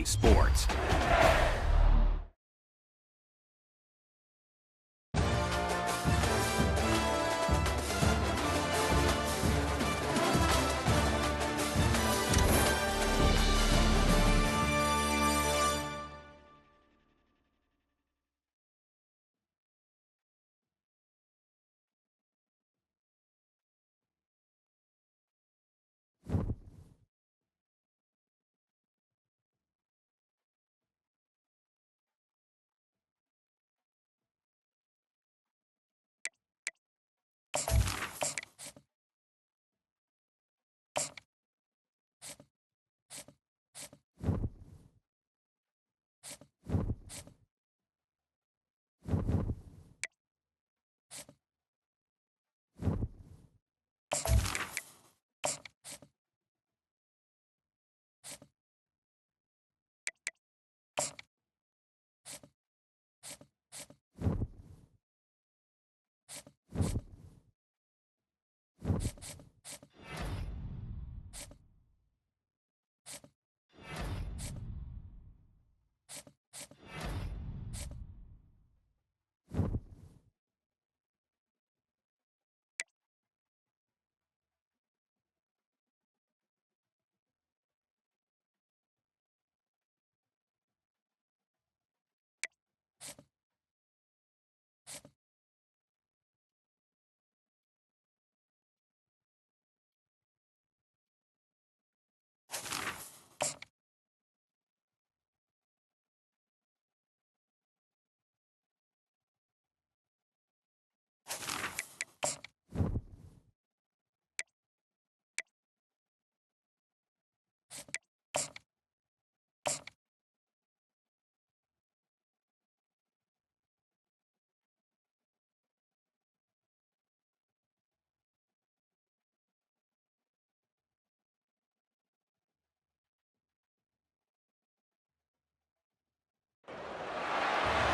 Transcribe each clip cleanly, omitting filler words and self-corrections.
sports.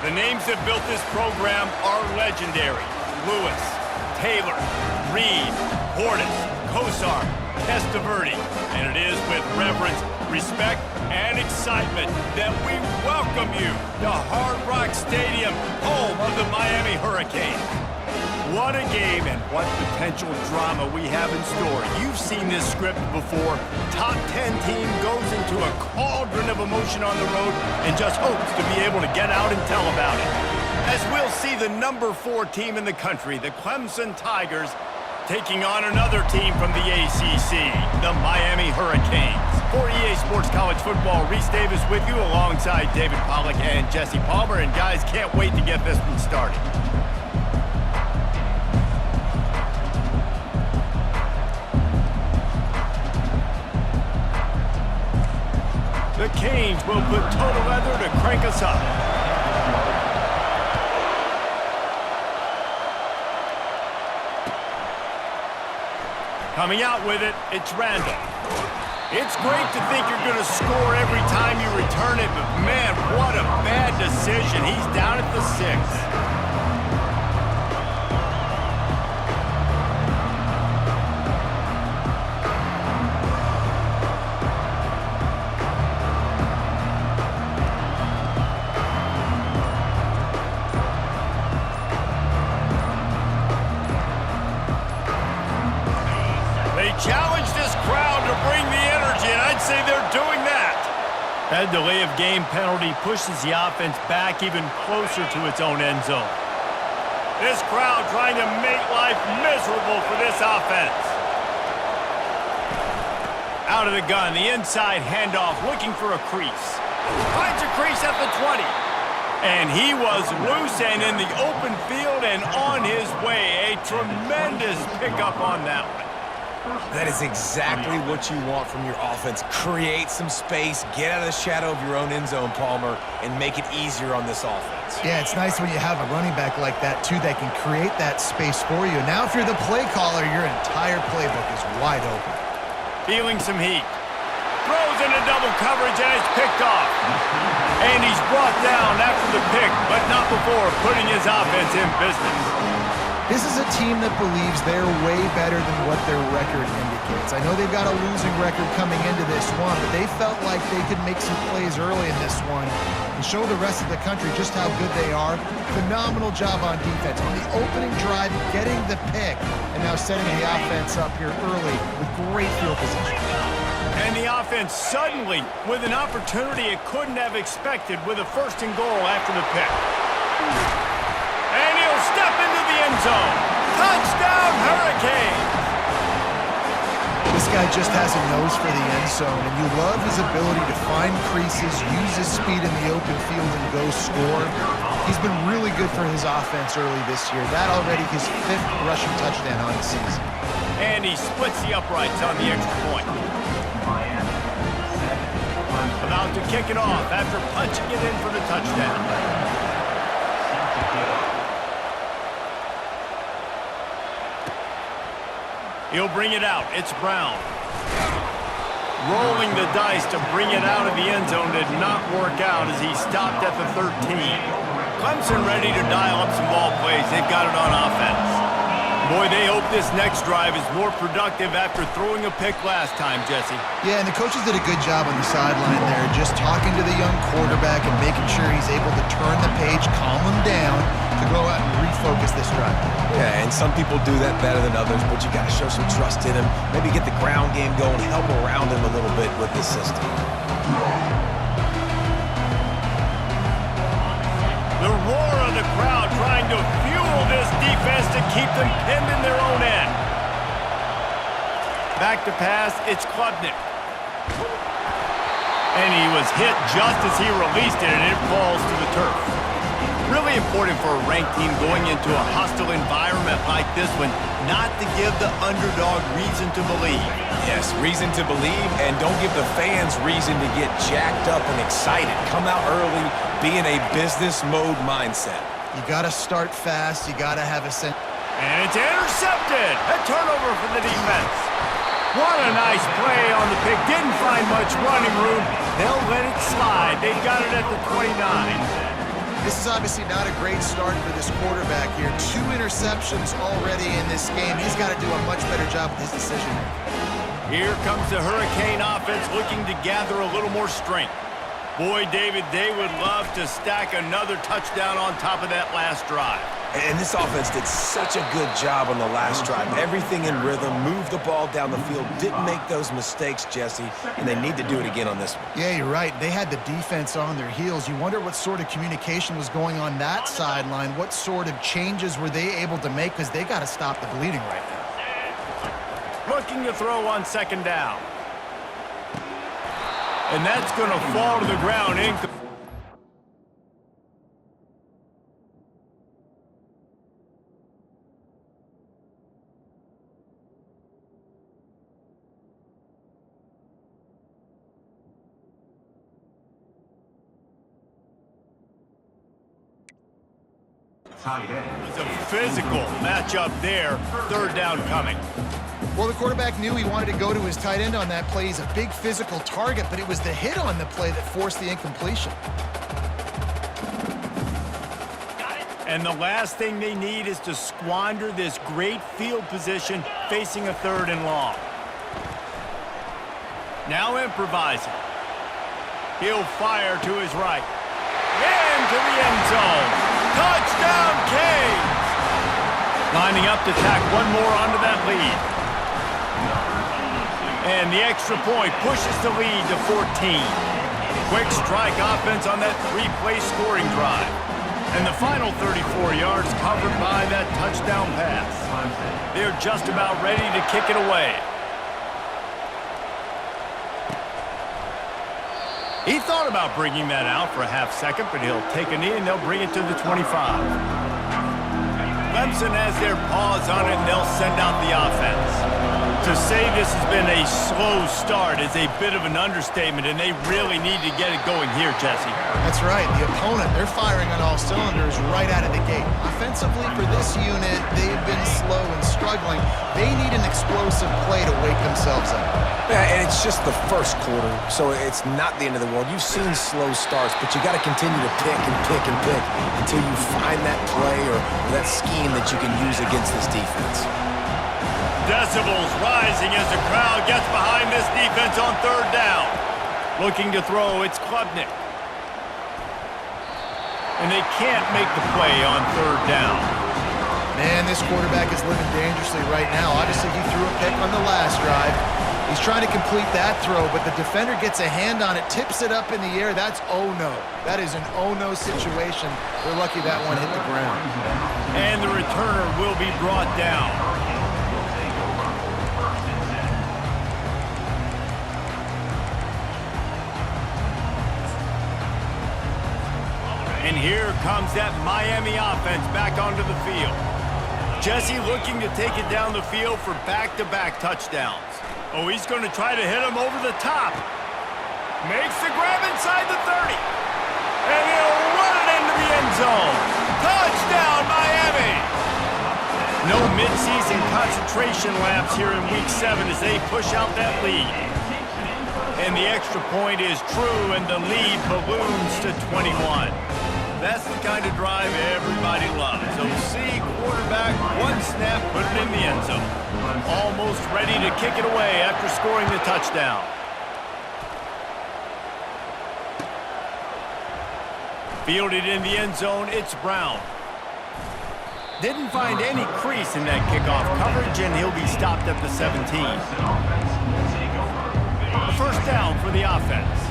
The names that built this program are legendary. Lewis, Taylor, Reed, Portis, Kosar, Testaverde. And it is with reverence, respect, and excitement that we welcome you to Hard Rock Stadium, home of the Miami Hurricanes. What a game and what potential drama we have in store. You've seen this script before. Top 10 team goes into a cauldron of emotion on the road and just hopes to be able to get out and tell about it. As we'll see the number 4 team in the country, the Clemson Tigers, taking on another team from the ACC, the Miami Hurricanes. For EA Sports College Football, Reese Davis with you alongside David Pollack and Jesse Palmer. And guys, can't wait to get this one started. The Canes will put total leather to crank us up. Coming out with it, it's Randall. It's great to think you're going to score every time you return it, but man, what a bad decision. He's down at the 6. Challenge this crowd to bring the energy, and I'd say they're doing that. That delay of game penalty pushes the offense back even closer to its own end zone. This crowd trying to make life miserable for this offense. Out of the gun, the inside handoff, looking for a crease. Finds a crease at the 20. And he was loose and in the open field and on his way. A tremendous pickup on that one. That is exactly what you want from your offense. Create some space, get out of the shadow of your own end zone, Palmer, and make it easier on this offense. Yeah, it's nice when you have a running back like that, too, that can create that space for you. Now, if you're the play caller, your entire playbook is wide open. Feeling some heat. Throws into double coverage, and it's picked off. And he's brought down after the pick, but not before putting his offense in business. This is a team that believes they're way better than what their record indicates. I know they've got a losing record coming into this one, but they felt like they could make some plays early in this one and show the rest of the country just how good they are. Phenomenal job on defense. On the opening drive, getting the pick, and now setting the offense up here early with great field position. And the offense suddenly with an opportunity it couldn't have expected with a 1st and goal after the pick. And he'll step into the end zone. Touchdown, Hurricanes! This guy just has a nose for the end zone, and you love his ability to find creases, use his speed in the open field, and go score. He's been really good for his offense early this year. That already his 5th rushing touchdown on the season. And he splits the uprights on the extra point. About to kick it off after punching it in for the touchdown. He'll bring it out. It's Brown. Rolling the dice to bring it out of the end zone did not work out as he stopped at the 13. Clemson ready to dial up some ball plays. They've got it on offense. Boy, they hope this next drive is more productive after throwing a pick last time, Jesse. Yeah, and the coaches did a good job on the sideline there, just talking to the young quarterback and making sure he's able to turn the page, calm him down, to go out and refocus this drive. Yeah, and some people do that better than others, but you got to show some trust in him, maybe get the ground game going, help around him a little bit with this system. The roar of the crowd trying to fuel this defense to keep them pinned in their own end. Back to pass, it's Klubnik. And he was hit just as he released it, and it falls to the turf. Really important for a ranked team going into a hostile environment like this one, not to give the underdog reason to believe. Yes, reason to believe, and don't give the fans reason to get jacked up and excited. Come out early, be in a business mode mindset. You got to start fast. You got to have a sense. And it's intercepted. A turnover for the defense. What a nice play on the pick. Didn't find much running room. They'll let it slide. They've got it at the 29. This is obviously not a great start for this quarterback here. 2 interceptions already in this game. He's got to do a much better job with his decision making. Here comes the Hurricane offense looking to gather a little more strength. Boy, David, they would love to stack another touchdown on top of that last drive. And this offense did such a good job on the last drive. Everything in rhythm, moved the ball down the field, didn't make those mistakes, Jesse, and they need to do it again on this one. Yeah, you're right. They had the defense on their heels. You wonder what sort of communication was going on that sideline. What sort of changes were they able to make? Because they got to stop the bleeding right now. Looking to throw on 2nd down. And that's going to fall to the ground. It's a physical matchup there. 3rd down coming. Well, the quarterback knew he wanted to go to his tight end on that play. He's a big physical target, but it was the hit on the play that forced the incompletion. And the last thing they need is to squander this great field position facing a 3rd and long. Now improvising. He'll fire to his right. Into the end zone. Touchdown, Canes! Lining up to tack one more onto that lead. And the extra point pushes the lead to 14. Quick strike offense on that 3-play scoring drive. And the final 34 yards covered by that touchdown pass. They're just about ready to kick it away. He thought about bringing that out for a half-second, but he'll take a knee and they'll bring it to the 25. Clemson has their paws on it and they'll send out the offense. To say this has been a slow start is a bit of an understatement, and they really need to get it going here, Jesse. That's right. The opponent, they're firing on all cylinders right out of the gate. Offensively, for this unit, they've been slow and struggling. They need an explosive play to wake themselves up. Yeah, and it's just the first quarter, so it's not the end of the world. You've seen slow starts, but you got to continue to pick and pick and pick until you find that play or that scheme that you can use against this defense. Decibels rising as the crowd gets behind this defense on third down. Looking to throw, it's Klubnik. And they can't make the play on third down. Man, this quarterback is living dangerously right now. Obviously, he threw a pick on the last drive. He's trying to complete that throw, but the defender gets a hand on it, tips it up in the air. That's oh-no. That is an oh-no situation. We're lucky that one hit the ground. And the returner will be brought down. And here comes that Miami offense back onto the field. Jesse looking to take it down the field for back-to-back touchdowns. Oh, he's going to try to hit him over the top. Makes the grab inside the 30. And he'll run it into the end zone. Touchdown, Miami! No midseason concentration lapse here in Week 7 as they push out that lead. And the extra point is true, and the lead balloons to 21. That's the kind of drive everybody loves. OC quarterback, one snap, put it in the end zone. Almost ready to kick it away after scoring the touchdown. Fielded in the end zone, it's Brown. Didn't find any crease in that kickoff coverage, and he'll be stopped at the 17. A first down for the offense.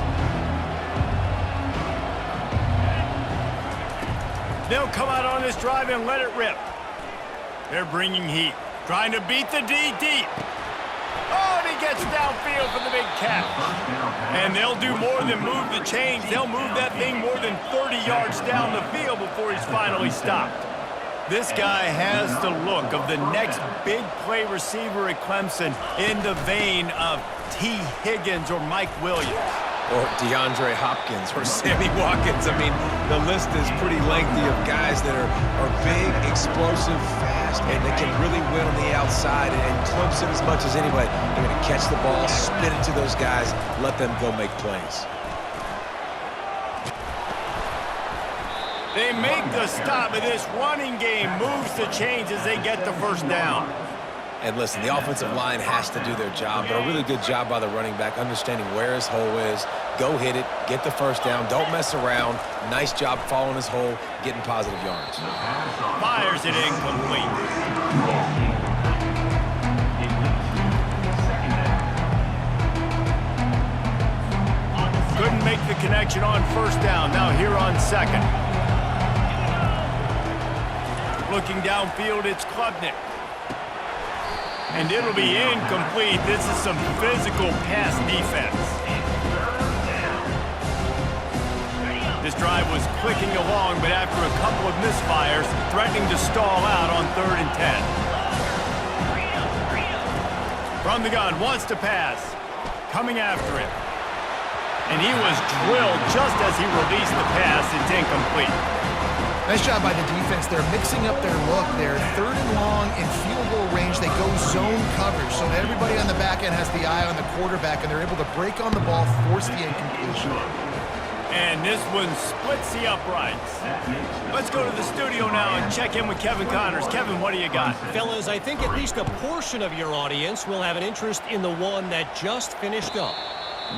They'll come out on this drive and let it rip. They're bringing heat. Trying to beat the D deep. Oh, and he gets downfield for the big catch. And they'll do more than move the chains. They'll move that thing more than 30 yards down the field before he's finally stopped. This guy has the look of the next big play receiver at Clemson in the vein of T. Higgins or Mike Williams. Or DeAndre Hopkins or Sammy Watkins. I mean, the list is pretty lengthy of guys that are big, explosive, fast, and they can really win on the outside. And Clemson, as much as anybody, they're going to catch the ball, spin it to those guys, let them go make plays. They make the stop, and this running game moves the chains as they get the first down. And listen, the offensive line has to do their job, but a really good job by the running back, understanding where his hole is. Go hit it, get the first down, don't mess around. Nice job following his hole, getting positive yards. Fires it incomplete. Couldn't make the connection on first down. Now here on second. Looking downfield, it's Klubnik. And it'll be incomplete. This is some physical pass defense. This drive was clicking along, but after a couple of misfires, threatening to stall out on 3rd and 10. From the gun, wants to pass. Coming after it. And he was drilled just as he released the pass. It's incomplete. Nice job by the defense. They're mixing up their look. They're 3rd and long in field goal range. They go zone coverage so that everybody on the back end has the eye on the quarterback, and they're able to break on the ball, force the incompletion. And this one splits the uprights. Let's go to the studio now and check in with Kevin Connors. Kevin, what do you got? Fellas, I think at least a portion of your audience will have an interest in the one that just finished up.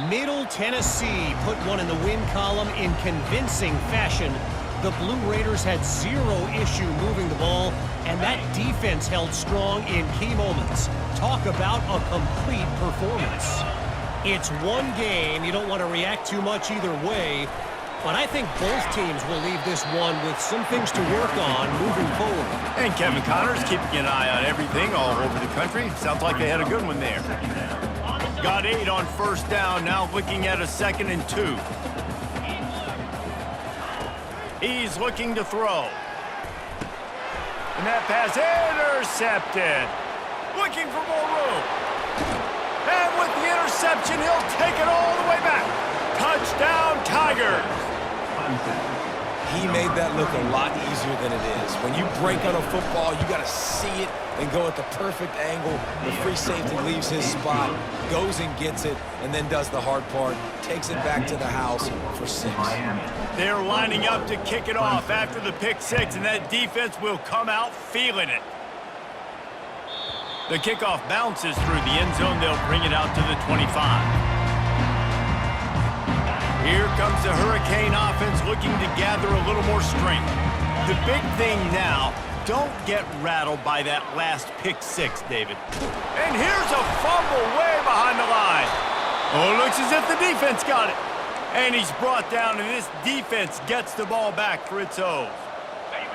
Middle Tennessee put one in the win column in convincing fashion. The Blue Raiders had zero issue moving the ball, and that defense held strong in key moments. Talk about a complete performance. It's one game. You don't want to react too much either way, but I think both teams will leave this one with some things to work on moving forward. And Kevin Connors keeping an eye on everything all over the country. Sounds like they had a good one there. Got 8 on first down, now looking at a 2nd and 2. He's looking to throw. And that pass intercepted. Looking for more room. reception. He'll take it all the way back. Touchdown, Tigers. He made that look a lot easier than it is. When you break on a football, you got to see it and go at the perfect angle. The free safety leaves his spot, goes and gets it, and then does the hard part, takes it back to the house for 6. They're lining up to kick it off after the pick 6, and that defense will come out feeling it. The kickoff bounces through the end zone. They'll bring it out to the 25. Here comes the Hurricane offense looking to gather a little more strength. The big thing now, don't get rattled by that last pick 6, David. And here's a fumble way behind the line. Oh, it looks as if the defense got it. And he's brought down, and this defense gets the ball back for its O's.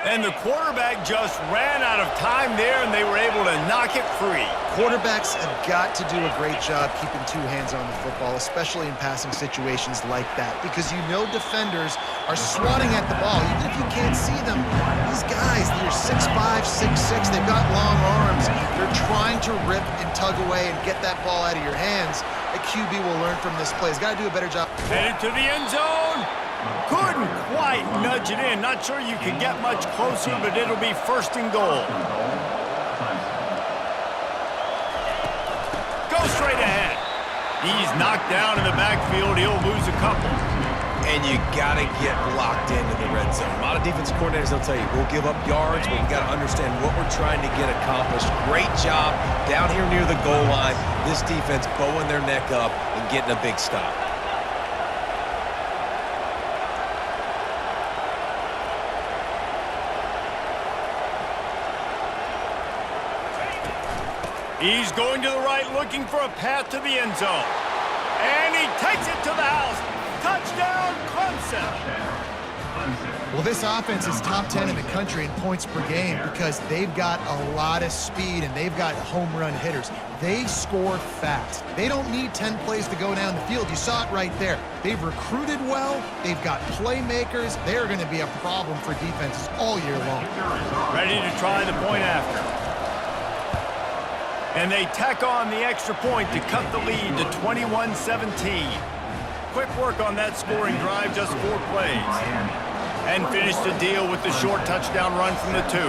And the quarterback just ran out of time there, and they were able to knock it free. Quarterbacks have got to do a great job keeping 2 hands on the football, especially in passing situations like that, because you know defenders are swatting at the ball. Even if you can't see them, these guys, they're 6'5", 6'6", they've got long arms. They're trying to rip and tug away and get that ball out of your hands. A QB will learn from this play. He's got to do a better job. Headed to the end zone. Couldn't quite nudge it in. Not sure you can get much closer, but it'll be 1st and goal. Go straight ahead. He's knocked down in the backfield. He'll lose a couple. And you got to get locked into the red zone. A lot of defensive coordinators, they'll tell you, we'll give up yards, but we got to understand what we're trying to get accomplished. Great job down here near the goal line. This defense bowing their neck up and getting a big stop. He's going to the right, looking for a path to the end zone. And he takes it to the house. Touchdown, Clemson. Well, this offense is top 10 in the country in points per game because they've got a lot of speed and they've got home run hitters. They score fast. They don't need 10 plays to go down the field. You saw it right there. They've recruited well. They've got playmakers. They're going to be a problem for defenses all year long. Ready to try the point after. And they tack on the extra point to cut the lead to 21-17. Quick work on that scoring drive, just 4 plays. And finish the deal with the short touchdown run from the 2.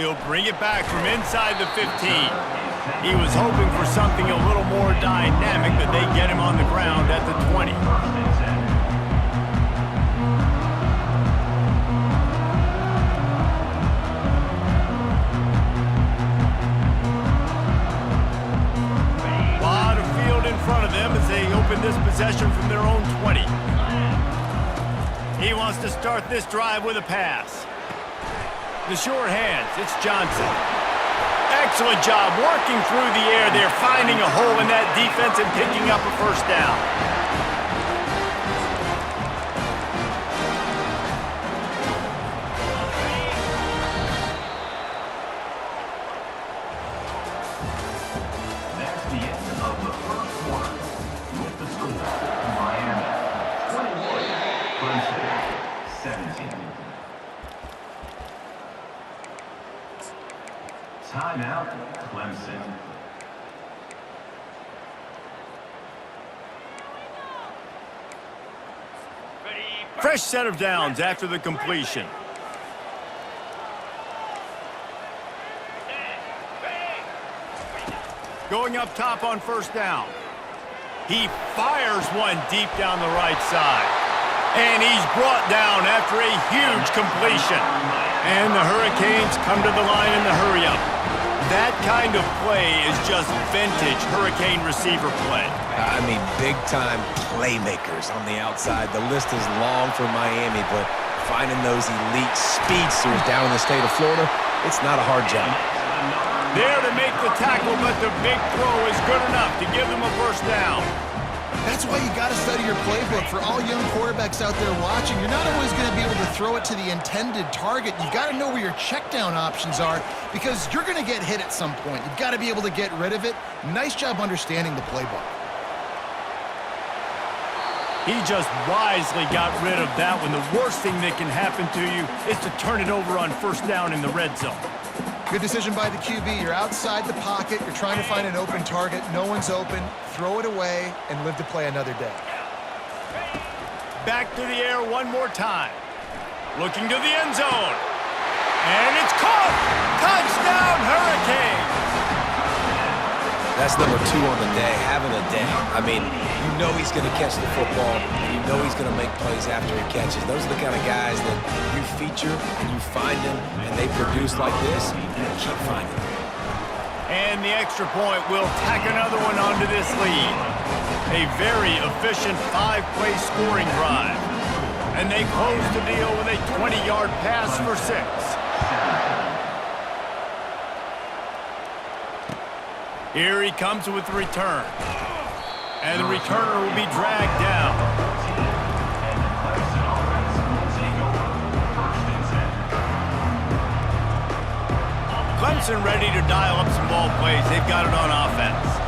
He'll bring it back from inside the 15. He was hoping for something a little more dynamic, but they get him on the ground at the 20. As they open this possession from their own 20. He wants to start this drive with a pass. The short hands, it's Johnson. Excellent job working through the air. They're finding a hole in that defense and picking up a 1st down. Timeout, Clemson. Fresh set of downs after the completion. Going up top on 1st down. He fires one deep down the right side. And he's brought down after a huge completion. And the Hurricanes come to the line in the hurry-up. That kind of play is just vintage Hurricane receiver play. I mean, big-time playmakers on the outside. The list is long for Miami, but finding those elite speedsters down in the state of Florida, it's not a hard job. There to make the tackle, but the big throw is good enough to give them a 1st down. That's why you got to study your playbook. For all young quarterbacks out there watching, you're not always going to be able to throw it to the intended target. You've got to know where your check down options are because you're going to get hit at some point. You've got to be able to get rid of it. Nice job understanding the playbook. He just wisely got rid of that one. The worst thing that can happen to you is to turn it over on first down in the red zone. Good decision by the QB. You're outside the pocket. You're trying to find an open target. No one's open. Throw it away and live to play another day. Back to the air one more time. Looking to the end zone. And it's caught! Touchdown, Hurricanes! That's number 2 on the day, having a day. I mean, you know he's going to catch the football, and you know he's going to make plays after he catches. Those are the kind of guys that you feature, and you find them, and they produce like this, and you keep finding them. And the extra point will tack another one onto this lead. A very efficient 5-play scoring drive. And they close the deal with a 20-yard pass for 6. Here he comes with the return. And the returner will be dragged down. Clemson ready to dial up some ball plays. They've got it on offense.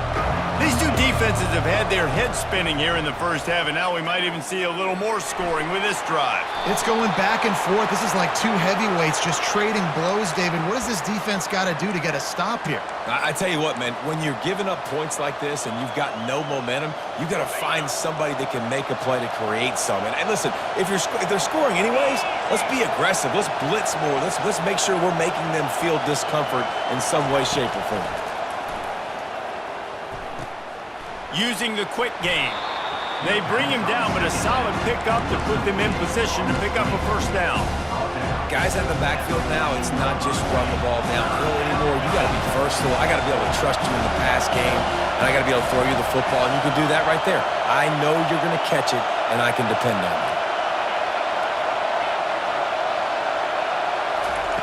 These two defenses have had their heads spinning here in the first half, and now we might even see a little more scoring with this drive. It's going back and forth. This is like two heavyweights just trading blows, David. What does this defense got to do to get a stop here? I tell you what, man, when you're giving up points like this and you've got no momentum, you've got to find somebody that can make a play to create some. And listen, if they're scoring anyways, let's be aggressive. Let's blitz more. Let's make sure we're making them feel discomfort in some way, shape, or form. Using the quick game. They bring him down, but a solid pickup to put them in position to pick up a first down. Guys out of the backfield now, it's not just run the ball downhill anymore. You got to be versatile. I got to be able to trust you in the pass game, and I got to be able to throw you the football, and you can do that right there. I know you're going to catch it, and I can depend on you.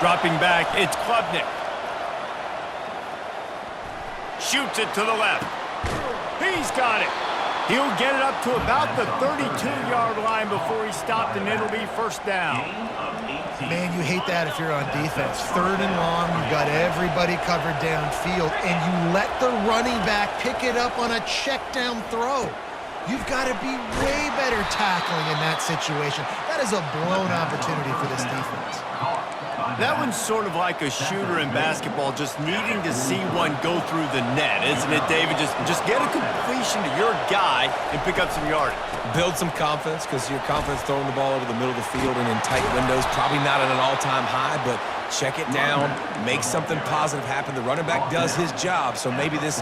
Dropping back, it's Klubnik. Shoots it to the left. He's got it. He'll get it up to about the 32-yard line before he stopped, and it'll be first down. Man, you hate that if you're on defense. 3rd and long, you've got everybody covered downfield, and you let the running back pick it up on a check down throw. You've got to be way better tackling in that situation. That is a blown opportunity for this defense. That one's sort of like a shooter in basketball, just needing to see one go through the net, isn't it, David? Just get a completion to your guy and pick up some yardage. Build some confidence, because your confidence throwing the ball over the middle of the field and in tight windows, probably not at an all-time high, but check it down, make something positive happen. The running back does his job, so maybe this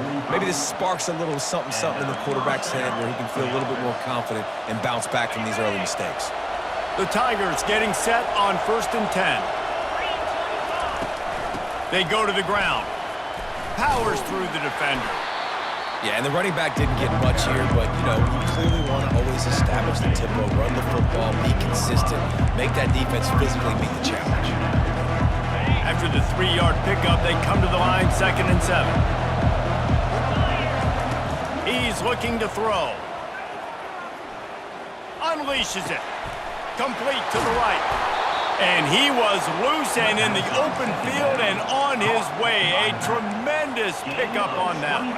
sparks a little something in the quarterback's head where he can feel a little bit more confident and bounce back from these early mistakes. The Tigers getting set on 1st and 10. They go to the ground. Powers through the defender. Yeah, and the running back didn't get much here, but, you know, you clearly want to always establish the tempo, run the football, be consistent, make that defense physically meet the challenge. After the 3-yard pickup, they come to the line, 2nd and 7. He's looking to throw. Unleashes it. Complete to the right. And he was loose and in the open field and on his way. A tremendous pickup on that one.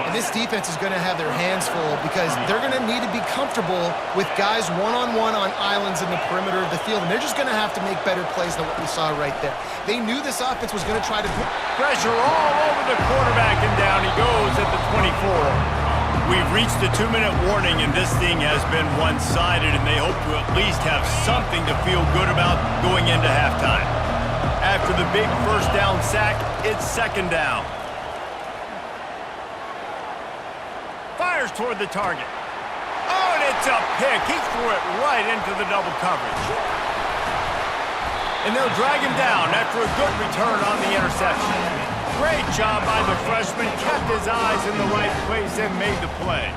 And this defense is going to have their hands full because they're going to need to be comfortable with guys one-on-one on islands in the perimeter of the field. And they're just going to have to make better plays than what we saw right there. They knew this offense was going to try to put pressure all over the quarterback, and down he goes at the 24. We've reached the 2-minute warning, and this thing has been one-sided, and they hope to at least have something to feel good about going into halftime. After the big first down sack, it's 2nd down. Fires toward the target. Oh, and it's a pick. He threw it right into the double coverage. And they'll drag him down after a good return on the interception. Great job by the freshman, kept his eyes in the right place and made the play.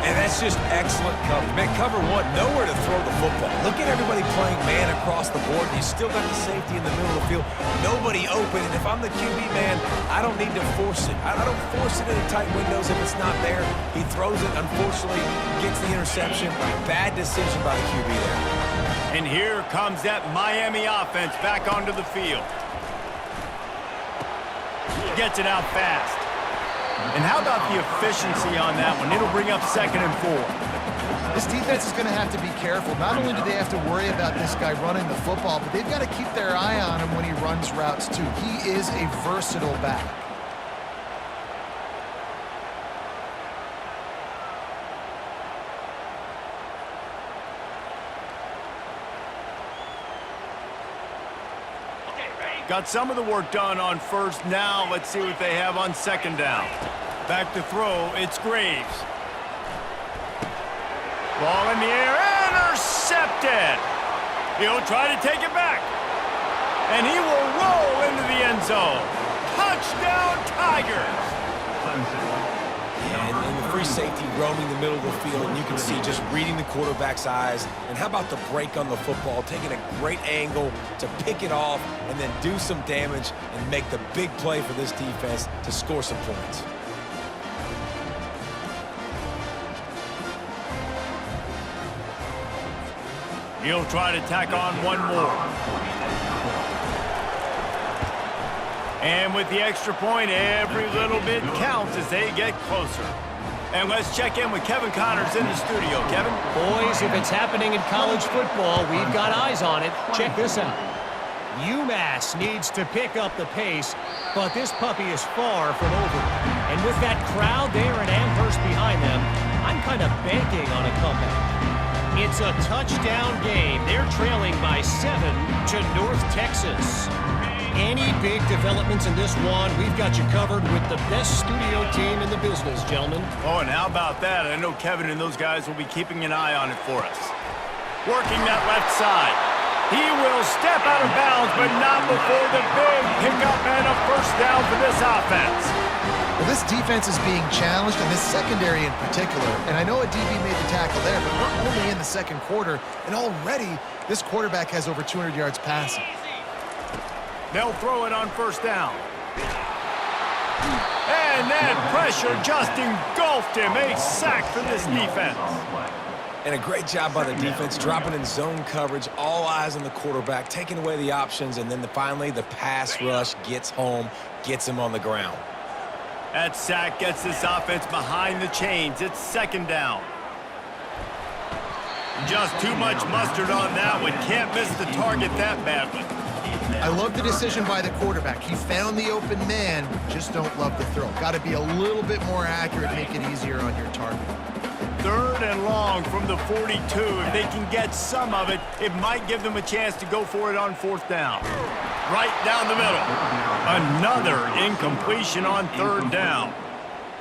And that's just excellent coverage. Man, cover one, nowhere to throw the football. Look at everybody playing man across the board. You still got the safety in the middle of the field. Nobody open. And if I'm the QB, man, I don't need to force it. I don't force it into tight windows if it's not there. He throws it, unfortunately, gets the interception. Bad decision by the QB there. And here comes that Miami offense back onto the field. Gets it out fast. And how about the efficiency on that one? It'll bring up 2nd and 4. This defense is going to have to be careful. Not only do they have to worry about this guy running the football, but they've got to keep their eye on him when he runs routes too. He is a versatile back. Got some of the work done on first. Now let's see what they have on second down. Back to throw, it's Graves. Ball in the air, intercepted. He'll try to take it back. And he will roll into the end zone. Touchdown, Tigers. And the free safety roaming the middle of the field, and you can see just reading the quarterback's eyes. And how about the break on the football, taking a great angle to pick it off and then do some damage and make the big play for this defense to score some points. He'll try to tack on one more. And with the extra point, every little bit counts as they get closer. And let's check in with Kevin Connors in the studio. Kevin? Boys, if it's happening in college football, we've got eyes on it. Check this out. UMass needs to pick up the pace, but this puppy is far from over. And with that crowd there at Amherst behind them, I'm kind of banking on a comeback. It's a touchdown game. They're trailing by 7 to North Texas. Any big developments in this one, we've got you covered with the best studio team in the business, gentlemen. Oh, and how about that? I know Kevin and those guys will be keeping an eye on it for us. Working that left side. He will step out of bounds, but not before the big pickup and a first down for this offense. Well, this defense is being challenged, and this secondary in particular. And I know a DB made the tackle there, but we're only in the second quarter, and already this quarterback has over 200 yards passing. They'll throw it on first down. And then pressure just engulfed him. A sack for this defense. And a great job by the defense, dropping in zone coverage, all eyes on the quarterback, taking away the options, and then finally the pass rush gets home, gets him on the ground. That sack gets this offense behind the chains. It's second down. Just too much mustard on that one. Can't miss the target that badly. I love the decision by the quarterback. He found the open man, just don't love the throw. Got to be a little bit more accurate, make it easier on your target. Third and long from the 42. If they can get some of it, it might give them a chance to go for it on fourth down. Right down the middle. Another incompletion on third down.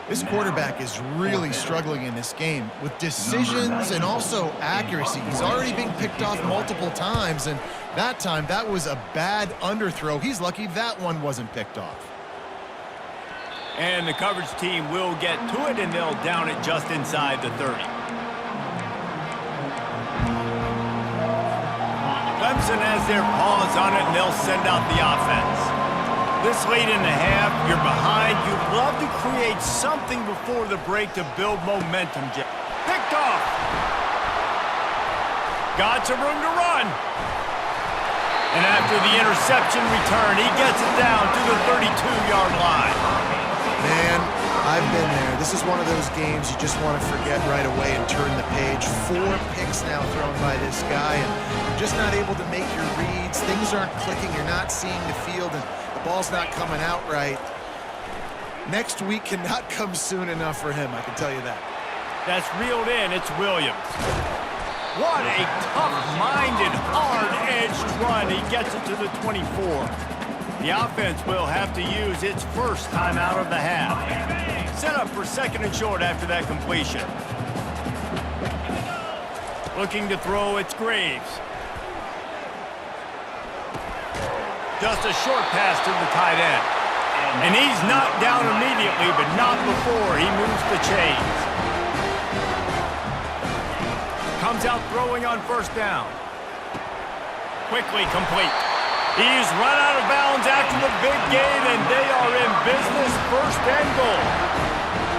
This quarterback is really struggling in this game with decisions and also accuracy. He's already been picked off multiple times, and that time, that was a bad underthrow. He's lucky that one wasn't picked off. And the coverage team will get to it, and they'll down it just inside the 30. Clemson has their paws on it, and they'll send out the offense. This late in the half, you're behind. You'd love to create something before the break to build momentum. Picked off. Got some room to run. And after the interception return, he gets it down to the 32-yard line. Man, I've been there. This is one of those games you just want to forget right away and turn the page. 4 picks now thrown by this guy, and you're just not able to make your reads. Things aren't clicking. You're not seeing the field, and the ball's not coming out right. Next week cannot come soon enough for him, I can tell you that. That's reeled in. It's Williams. What a tough-minded, hard-edged run. He gets it to the 24. The offense will have to use its first time out of the half. Set up for second and short after that completion. Looking to throw, it's Graves. Just a short pass to the tight end. And he's knocked down immediately, but not before he moves the chains. Comes out throwing on first down. Quickly complete. He's run out of bounds after the big gain, and they are in business, first and goal.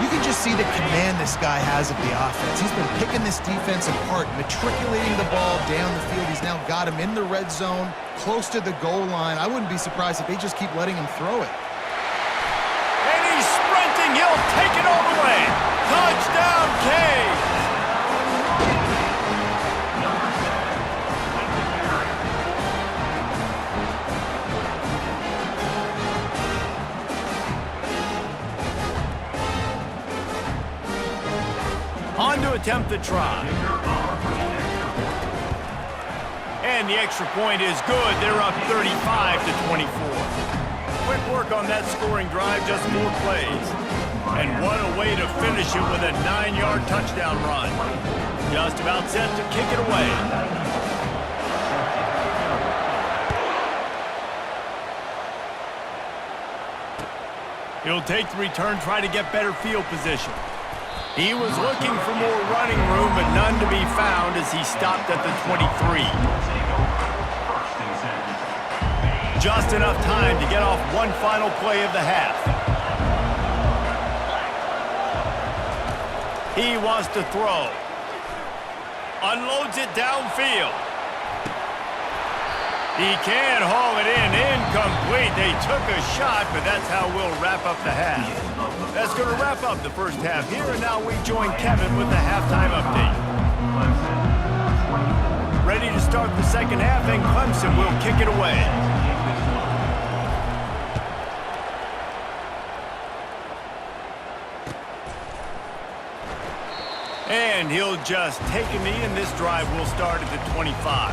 You can just see the command this guy has of the offense. He's been picking this defense apart, matriculating the ball down the field. He's now got him in the red zone, close to the goal line. I wouldn't be surprised if they just keep letting him throw it. And he's sprinting. He'll take it all the way. Touchdown, Canes. attempt the try. And the extra point is good. They're up 35-24. Quick work on that scoring drive, just 4 plays. And what a way to finish it with a 9-yard touchdown run. Just about set to kick it away. He'll take the return, try to get better field position. He was looking for more running room, but none to be found as he stopped at the 23. Just enough time to get off one final play of the half. He wants to throw. Unloads it downfield. He can haul it in. Incomplete. They took a shot, but that's how we'll wrap up the half. That's going to wrap up the first half here, and now we join Kevin with the halftime update. Ready to start the second half, and Clemson will kick it away. And he'll just take a knee, and this drive will start at the 25.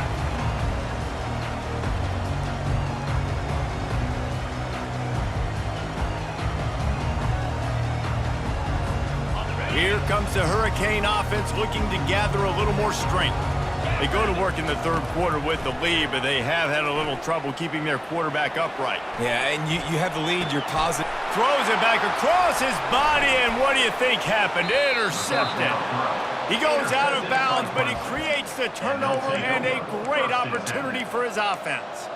Here comes the Hurricane offense looking to gather a little more strength. They go to work in the third quarter with the lead, but they have had a little trouble keeping their quarterback upright. Yeah, and you have the lead. You're positive. Throws it back across his body, and what do you think happened? Intercepted. He goes out of bounds, but he creates the turnover and a great opportunity for his offense.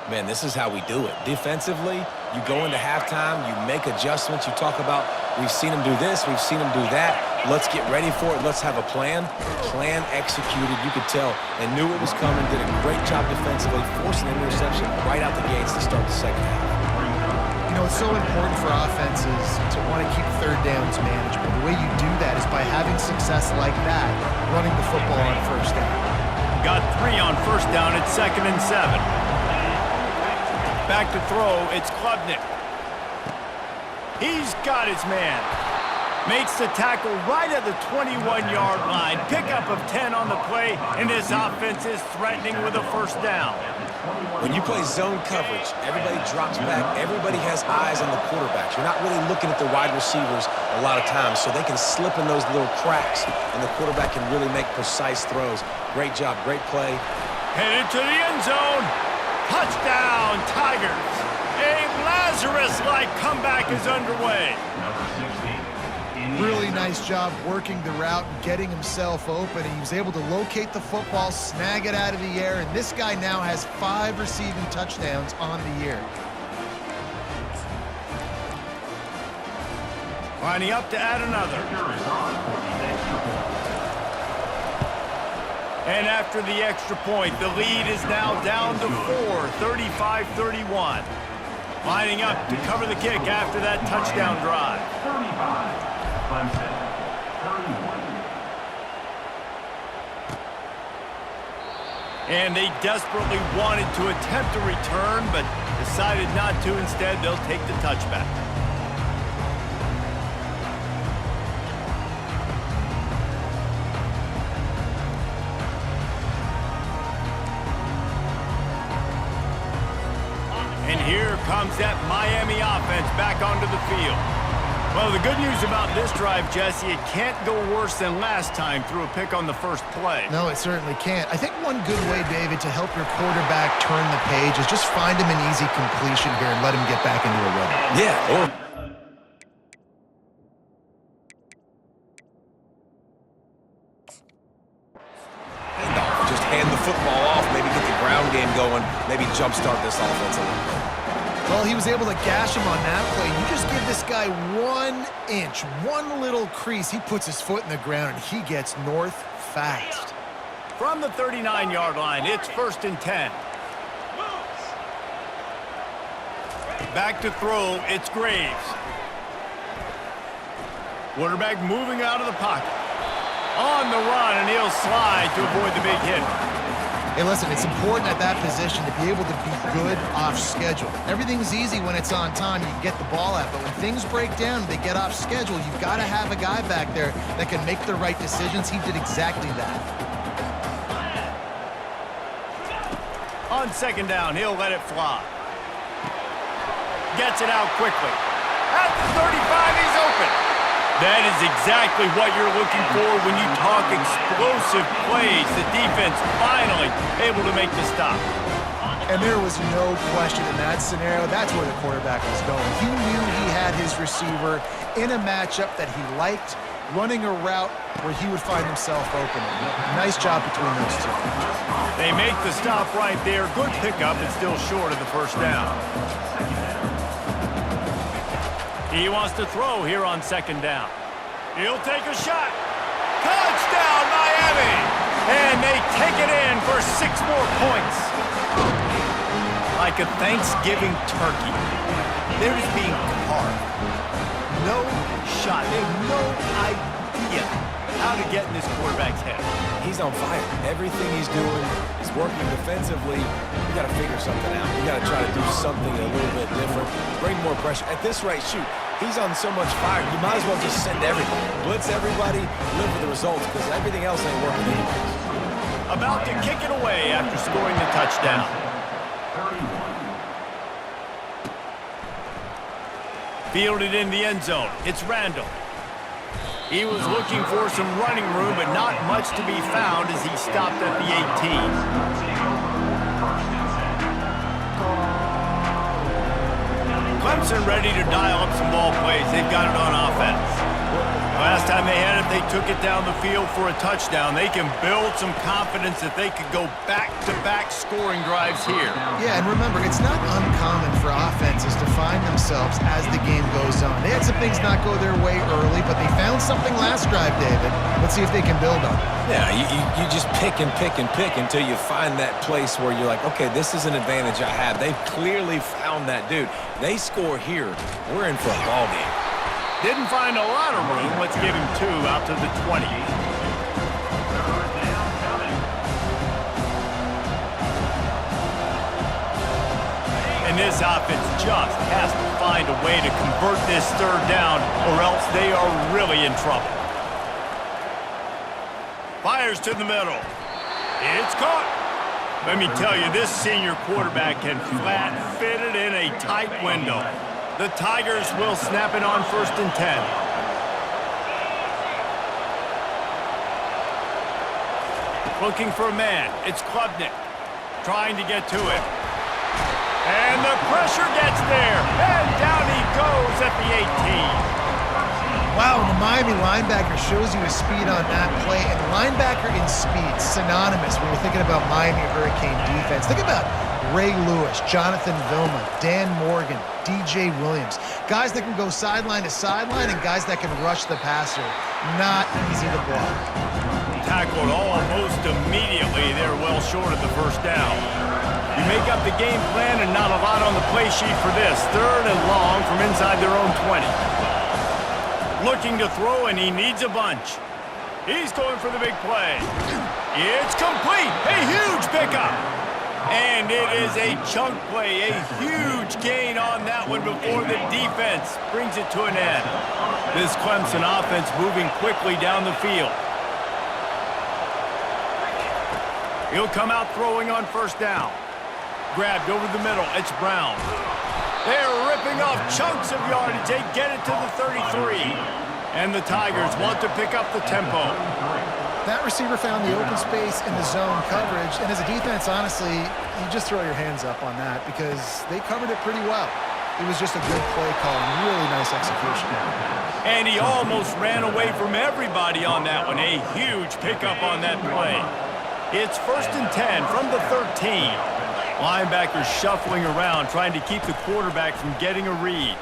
Man, this is how we do it. Defensively, you go into halftime, you make adjustments. You talk about, we've seen him do this, we've seen him do that. Let's get ready for it. Let's have a plan. Plan executed. You could tell they knew it was coming, did a great job defensively, forcing an interception right out the gates to start the second half. You know, it's so important for offenses to want to keep third downs manageable. The way you do that is by having success like that, running the football on first down. Got 3 on first down at 2nd and 7. Back to throw, it's Klubnik. He's got his man. Makes the tackle right at the 21-yard line. Pickup of 10 on the play, and this offense is threatening with a first down. When you play zone coverage, everybody drops back. Everybody has eyes on the quarterbacks. You're not really looking at the wide receivers a lot of times, so they can slip in those little cracks, and the quarterback can really make precise throws. Great job, great play. Headed to the end zone. Touchdown, Tigers. A Lazarus-like comeback is underway. Really nice job working the route and getting himself open. He was able to locate the football, snag it out of the air, and this guy now has 5 receiving touchdowns on the year. Lining up to add another. And after the extra point, the lead is now down to 4, 35-31. Lining up to cover the kick after that touchdown drive. 35, Clemson, 31. And they desperately wanted to attempt a return, but decided not to. Instead, they'll take the touchback. And here comes that Miami offense back onto the field. Well, the good news about this drive, Jesse, it can't go worse than last time through a pick on the first play. No, it certainly can't. I think one good way, David, to help your quarterback turn the page is just find him an easy completion here and let him get back into a rhythm. Yeah, or just hand the football off, maybe get the ground game going, maybe jumpstart this offense a little bit. Well, he was able to gash him on that play. You just give this guy 1 inch, one little crease. He puts his foot in the ground, and he gets north fast. From the 39-yard line, it's 1st and 10. Back to throw, it's Graves. Quarterback moving out of the pocket. On the run, and he'll slide to avoid the big hit. Hey, listen, it's important at that position to be able to be good off schedule. Everything's easy when it's on time, you can get the ball out, but when things break down, they get off schedule, you've got to have a guy back there that can make the right decisions. He did exactly that. On second down, he'll let it fly. Gets it out quickly. At the 35, he's open. That is exactly what you're looking for when you talk explosive plays. The defense finally able to make the stop. And there was no question in that scenario. That's where the quarterback was going. He knew he had his receiver in a matchup that he liked, running a route where he would find himself open. Nice job between those two. They make the stop right there. Good pickup, but still short of the first down. He wants to throw here on second down. He'll take a shot. Touchdown, Miami! And they take it in for 6 more points. Like a Thanksgiving turkey, they're just being carved. No shot. They have no idea how to get in this quarterback's head. He's on fire. Everything he's doing is working defensively. You got to figure something out. You got to try to do something a little bit different. Bring more pressure. At this rate, shoot, he's on so much fire. You might as well just send everybody. Blitz everybody, live with the results, because everything else ain't working anyways. About to kick it away after scoring the touchdown. 31. Fielded in the end zone. It's Randall. He was looking for some running room, but not much to be found as he stopped at the 18. Clemson ready to dial up some ball plays. They've got it on offense. Last time they had it, they took it down the field for a touchdown. They can build some confidence that they could go back-to-back scoring drives here. Yeah, and remember, it's not uncommon for offenses to find themselves as the game goes on. They had some things not go their way early, but they found something last drive, David. Let's see if they can build on it. Yeah, you just pick and pick and pick until you find that place where you're like, okay, this is an advantage I have. They've clearly found that dude. They score here, we're in for a ball game. Didn't find a lot of room. Let's give him 2 out to the 20. And this offense just has to find a way to convert this third down, or else they are really in trouble. Fires to the middle. It's caught. Let me tell you, this senior quarterback can flat fit it in a tight window. The Tigers will snap it on 1st and 10. Looking for a man. It's Klubnik trying to get to it. And the pressure gets there. And down he goes at the 18. Wow, the Miami linebacker shows you his speed on that play. And linebacker in speed, synonymous when you're thinking about Miami Hurricane defense. Think about Ray Lewis, Jonathan Vilma, Dan Morgan, DJ Williams. Guys that can go sideline to sideline and guys that can rush the passer. Not easy to block. Tackled almost immediately. They're well short of the first down. You make up the game plan and not a lot on the play sheet for this. 3rd and long from inside their own 20. Looking to throw, and he needs a bunch. He's going for the big play. It's complete. A huge pickup. And it is a chunk play, a huge gain on that one before the defense brings it to an end. This Clemson offense moving quickly down the field. He'll come out throwing on 1st down. Grabbed over the middle. It's Brown. They're ripping off chunks of yardage. They get it to the 33. And the Tigers want to pick up the tempo. That receiver found the open space in the zone coverage, and as a defense, honestly, you just throw your hands up on that because they covered it pretty well. It was just a good play call and really nice execution. And he almost ran away from everybody on that one. A huge pickup on that play. It's 1st and 10 from the 13. Linebackers shuffling around, trying to keep the quarterback from getting a read.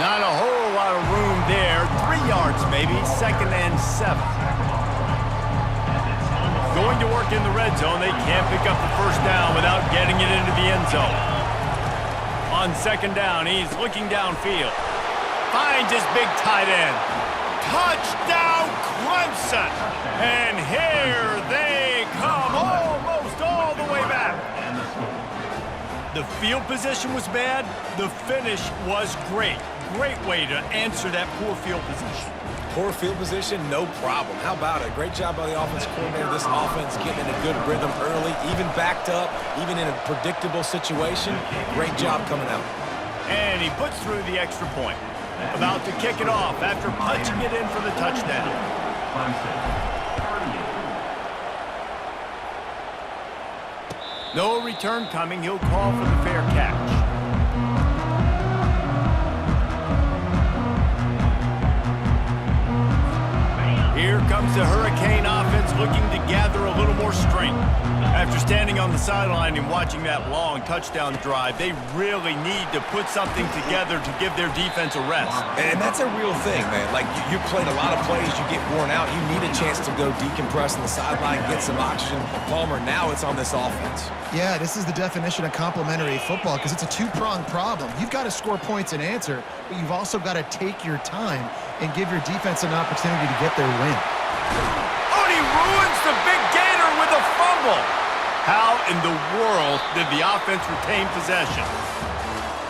Not a whole lot of room there. 3 yards maybe. 2nd and 7. Going to work in the red zone. They can't pick up the first down without getting it into the end zone. On 2nd down, he's looking downfield. Finds his big tight end. Touchdown, Clemson. And here they come, almost all the way back. The field position was bad. The finish was great. Great way to answer that poor field position. Poor field position, no problem. How about it? Great job by the offensive coordinator. This offense getting in a good rhythm early, even backed up, even in a predictable situation. Great job coming out. And he puts through the extra point. About to kick it off after punching it in for the touchdown. No return coming. He'll call for the fair catch. Here comes the Hurricane offense looking to gather a little more strength. After standing on the sideline and watching that long touchdown drive, they really need to put something together to give their defense a rest. And that's a real thing, man. Like, you played a lot of plays, you get worn out, you need a chance to go decompress on the sideline, get some oxygen. Palmer, now it's on this offense. Yeah, this is the definition of complementary football because it's a two-pronged problem. You've got to score points and answer, but you've also got to take your time and give your defense an opportunity to get their win. Oh, and he ruins the big gator with a fumble. How in the world did the offense retain possession?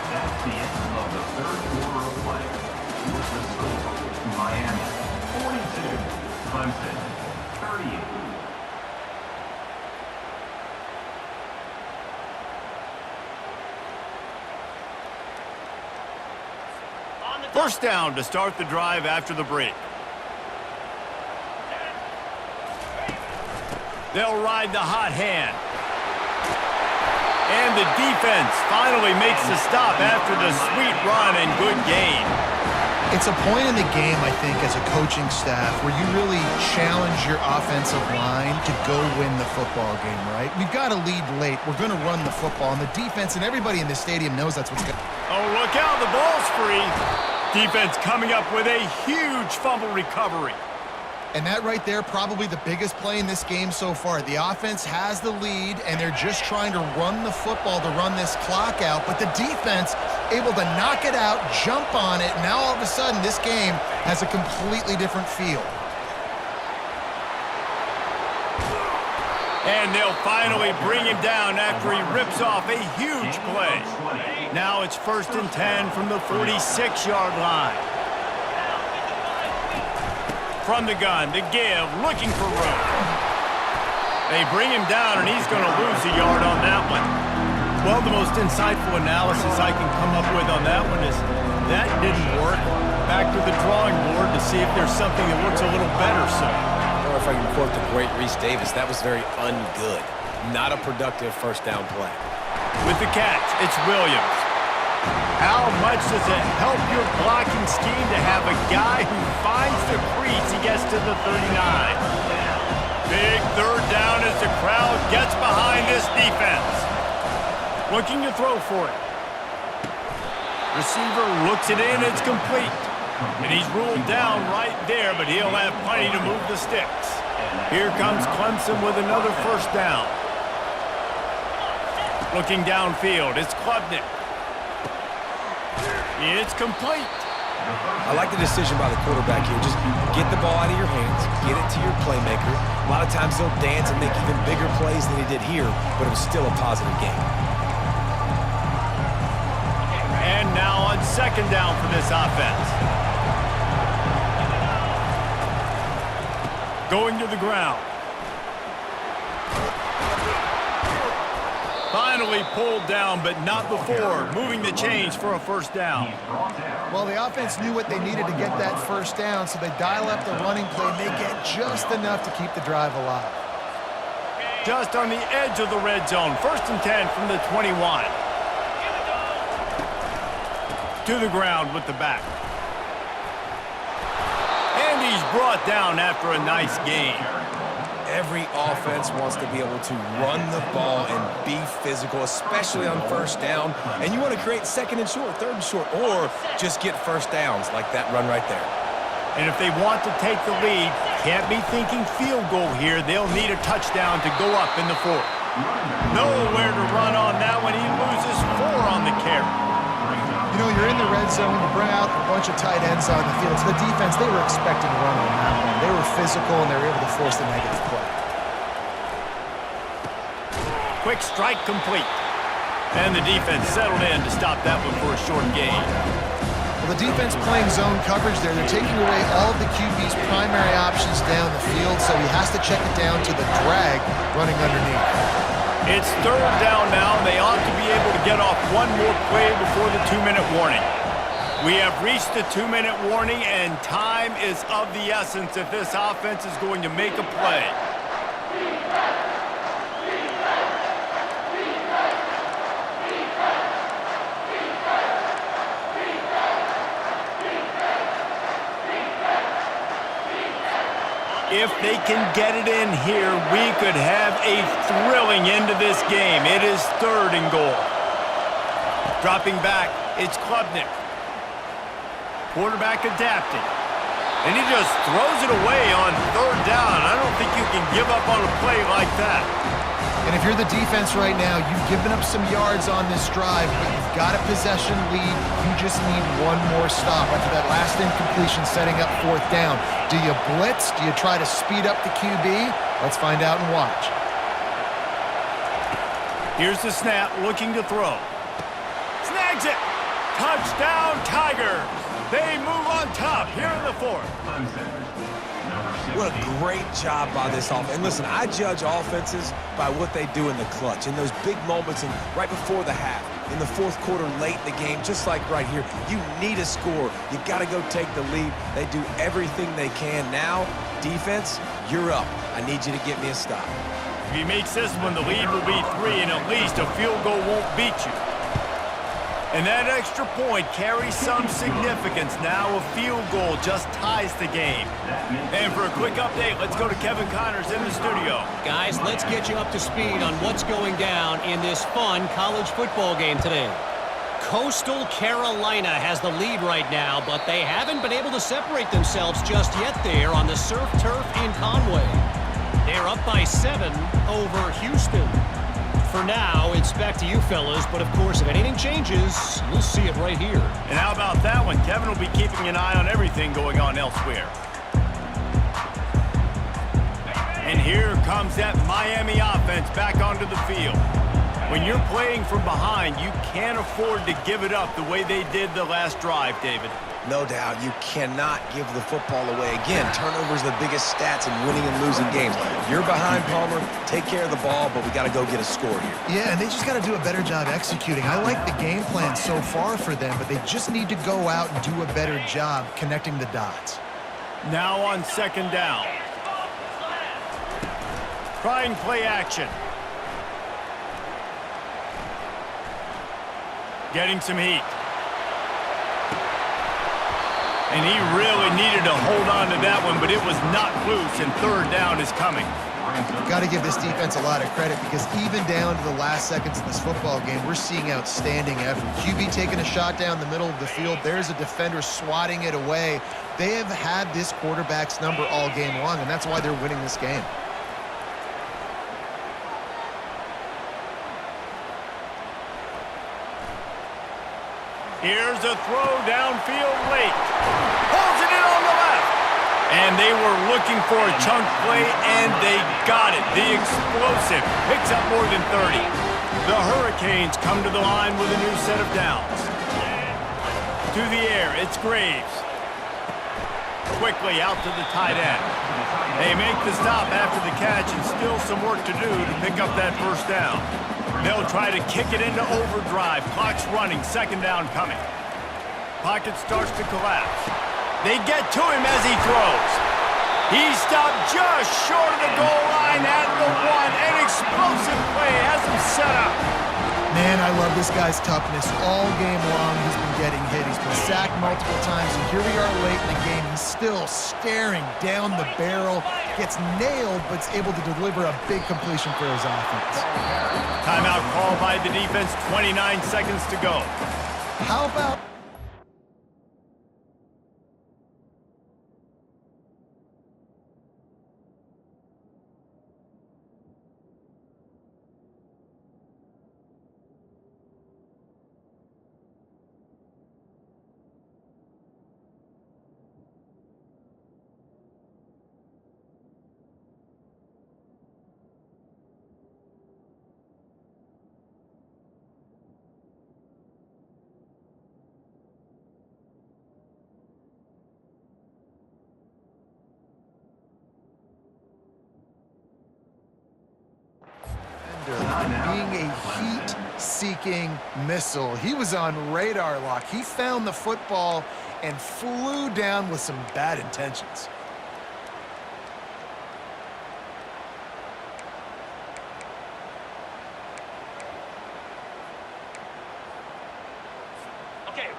That's the end of the third quarter of play. With the score, Miami 42, Clemson 38. First down to start the drive after the break. They'll ride the hot hand. And the defense finally makes the stop after the sweet run and good gain. It's a point in the game, I think, as a coaching staff where you really challenge your offensive line to go win the football game, right? We've got to lead late. We're going to run the football. And the defense and everybody in the stadium knows that's what's going to happen. Oh, look out. The ball's free. Defense coming up with a huge fumble recovery. And that right there, probably the biggest play in this game so far. The offense has the lead, and they're just trying to run the football to run this clock out. But the defense able to knock it out, jump on it. Now all of a sudden, this game has a completely different feel. And they'll finally bring him down after he rips off a huge play. Now it's 1st and 10 from the 46-yard line. From the gun, the give, looking for room. They bring him down, and he's going to lose a yard on that one. Well, the most insightful analysis I can come up with on that one is that didn't work. Back to the drawing board to see if there's something that looks a little better, so. Or if I can quote the great Reese Davis, that was very ungood. Not a productive first down play. With the catch, it's Williams. How much does it help your blocking scheme to have a guy who finds the crease, he gets to the 39. Big third down as the crowd gets behind this defense. Looking to throw for it. Receiver looks it in, it's complete. And he's ruled down right there, but he'll have plenty to move the sticks. Here comes Clemson with another first down. Looking downfield, it's Klubnik. It's complete. I like the decision by the quarterback here. Just get the ball out of your hands, get it to your playmaker. A lot of times they'll dance and make even bigger plays than he did here, but it was still a positive game. And now on 2nd down for this offense. Going to the ground. Finally pulled down, but not before. Moving the chains for a first down. Well, the offense knew what they needed to get that first down, so they dial up the running play, and they get just enough to keep the drive alive. Just on the edge of the red zone. 1st and 10 from the 21. To the ground with the back. And he's brought down after a nice gain. Every offense wants to be able to run the ball and be physical, especially on first down. And you want to create 2nd and short, 3rd and short, or just get first downs like that run right there. And if they want to take the lead, can't be thinking field goal here. They'll need a touchdown to go up in the 4th. Nowhere to run on that one. He loses 4 on the carry. You know, you're in the red zone, you bring out a bunch of tight ends on the field. So the defense, they were expecting a run on that one. They were physical, and they were able to force the negative play. Quick strike complete. And the defense settled in to stop that one for a short gain. Well, the defense playing zone coverage there. They're taking away all of the QB's primary options down the field, so he has to check it down to the drag running underneath. It's third down now, and they ought to be able to get off one more play before the 2-minute warning. We have reached the 2-minute warning, and time is of the essence if this offense is going to make a play. If they can get it in here, we could have a thrilling end to this game. It is 3rd and goal. Dropping back, it's Klubnik. Quarterback adapting. And he just throws it away on 3rd down. I don't think you can give up on a play like that. And if you're the defense right now, you've given up some yards on this drive, but you've got a possession lead. You just need one more stop after that last incompletion setting up 4th down. Do you blitz? Do you try to speed up the QB? Let's find out and watch. Here's the snap, looking to throw. Snags it! Touchdown, Tigers! They move on top here in the 4th. What a great job by this offense. And listen, I judge offenses by what they do in the clutch, in those big moments and right before the half, in the 4th quarter, late in the game, just like right here. You need a score. You got to go take the lead. They do everything they can. Now, defense, you're up. I need you to get me a stop. If he makes this one, the lead will be 3, and at least a field goal won't beat you. And that extra point carries some significance. Now a field goal just ties the game. And for a quick update, let's go to Kevin Connors in the studio. Guys, let's get you up to speed on what's going down in this fun college football game today. Coastal Carolina has the lead right now, but they haven't been able to separate themselves just yet there on the surf turf in Conway. They're up by 7 over Houston. For now, it's back to you fellas, but of course, if anything changes, you'll see it right here. And how about that one? Kevin will be keeping an eye on everything going on elsewhere. And here comes that Miami offense back onto the field. When you're playing from behind, you can't afford to give it up the way they did the last drive, David. No doubt, you cannot give the football away. Again, turnovers are the biggest stats in winning and losing games. You're behind, Palmer. Take care of the ball, but we got to go get a score here. Yeah, and they just got to do a better job executing. I like the game plan so far for them, but they just need to go out and do a better job connecting the dots. Now on 2nd down. Trying play action. Getting some heat. And he really needed to hold on to that one, but it was not loose, and 3rd down is coming. Got to give this defense a lot of credit because even down to the last seconds of this football game, we're seeing outstanding effort. QB taking a shot down the middle of the field. There's a defender swatting it away. They have had this quarterback's number all game long, and that's why they're winning this game. Here's a throw downfield late. Pulls it in on the left. And they were looking for a chunk play, and they got it. The explosive picks up more than 30. The Hurricanes come to the line with a new set of downs. To the air, it's Graves. Quickly out to the tight end. They make the stop after the catch, and still some work to do to pick up that 1st down. They'll try to kick it into overdrive. Clock's running, 2nd down coming. Pocket starts to collapse. They get to him as he throws. He stopped just short of the goal line at the 1. An explosive play has him set up. Man, I love this guy's toughness. All game long, he's been getting hit. He's been sacked multiple times, and here we are late in the game. He's still staring down the barrel. Gets nailed, but is able to deliver a big completion for his offense. Timeout called by the defense, 29 seconds to go. How about... being a heat-seeking missile. He was on radar lock. He found the football and flew down with some bad intentions.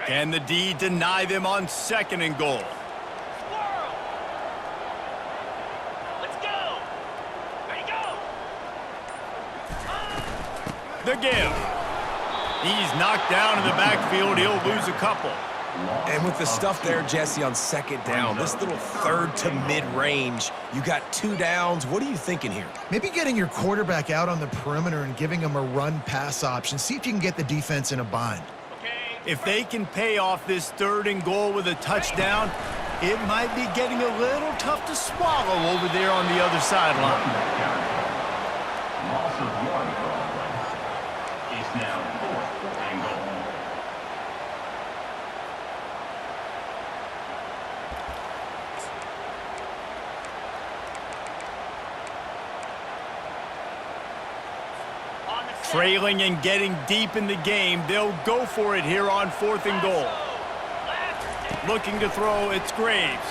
Can the D deny them on 2nd and goal? Let's go. Ready, go. The give. He's knocked down in the backfield. He'll lose a couple. And with the stuff there, Jesse, on 2nd down, this little 3rd to mid-range, you got 2 downs. What are you thinking here? Maybe getting your quarterback out on the perimeter and giving him a run-pass option. See if you can get the defense in a bind. If they can pay off this 3rd and goal with a touchdown, it might be getting a little tough to swallow over there on the other sideline. Loss of 1 for all play. It's now 4th and goal. Trailing and getting deep in the game, they'll go for it here on 4th and goal. Looking to throw, it's Graves.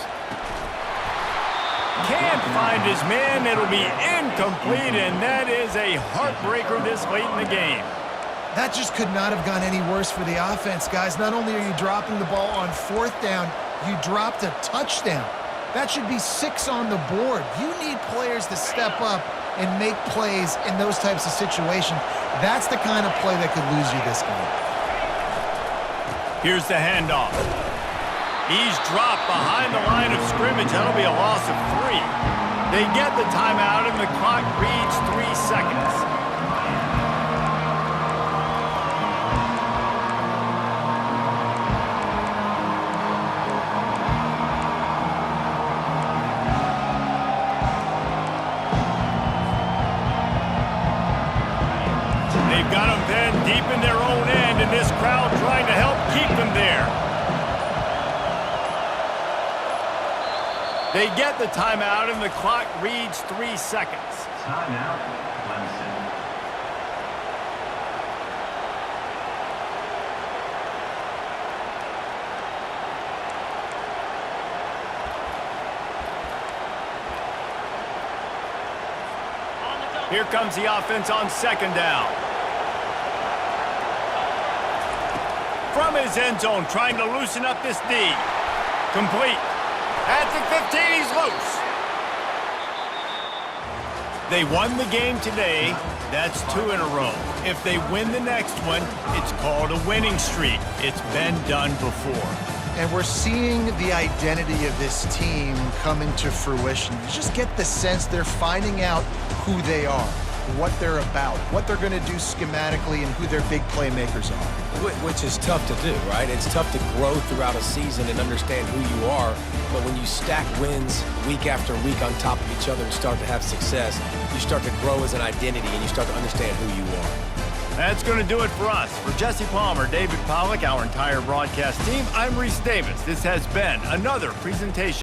Can't find his man, it'll be incomplete, and that is a heartbreaker this late in the game. That just could not have gone any worse for the offense, guys. Not only are you dropping the ball on 4th down, you dropped a touchdown. That should be 6 on the board. You need players to step up and make plays in those types of situations. That's the kind of play that could lose you this game. Here's the handoff. He's dropped behind the line of scrimmage. That'll be a loss of 3. They get the timeout, and the clock reads 3 seconds. They've got them then deep in their own end, and this crowd trying to help keep them there. They get the timeout, and the clock reads 3 seconds. Timeout, Clemson. Here comes the offense on 2nd down. From his end zone, trying to loosen up this D. Complete. At the 15, he's loose. They won the game today. That's 2 in a row. If they win the next one, it's called a winning streak. It's been done before. And we're seeing the identity of this team come into fruition. You just get the sense they're finding out who they are, what they're about, what they're going to do schematically, and who their big playmakers are. Which is tough to do, right? It's tough to grow throughout a season and understand who you are. But when you stack wins week after week on top of each other and start to have success, you start to grow as an identity and you start to understand who you are. That's going to do it for us. For Jesse Palmer, David Pollack, our entire broadcast team, I'm Reese Davis. This has been another presentation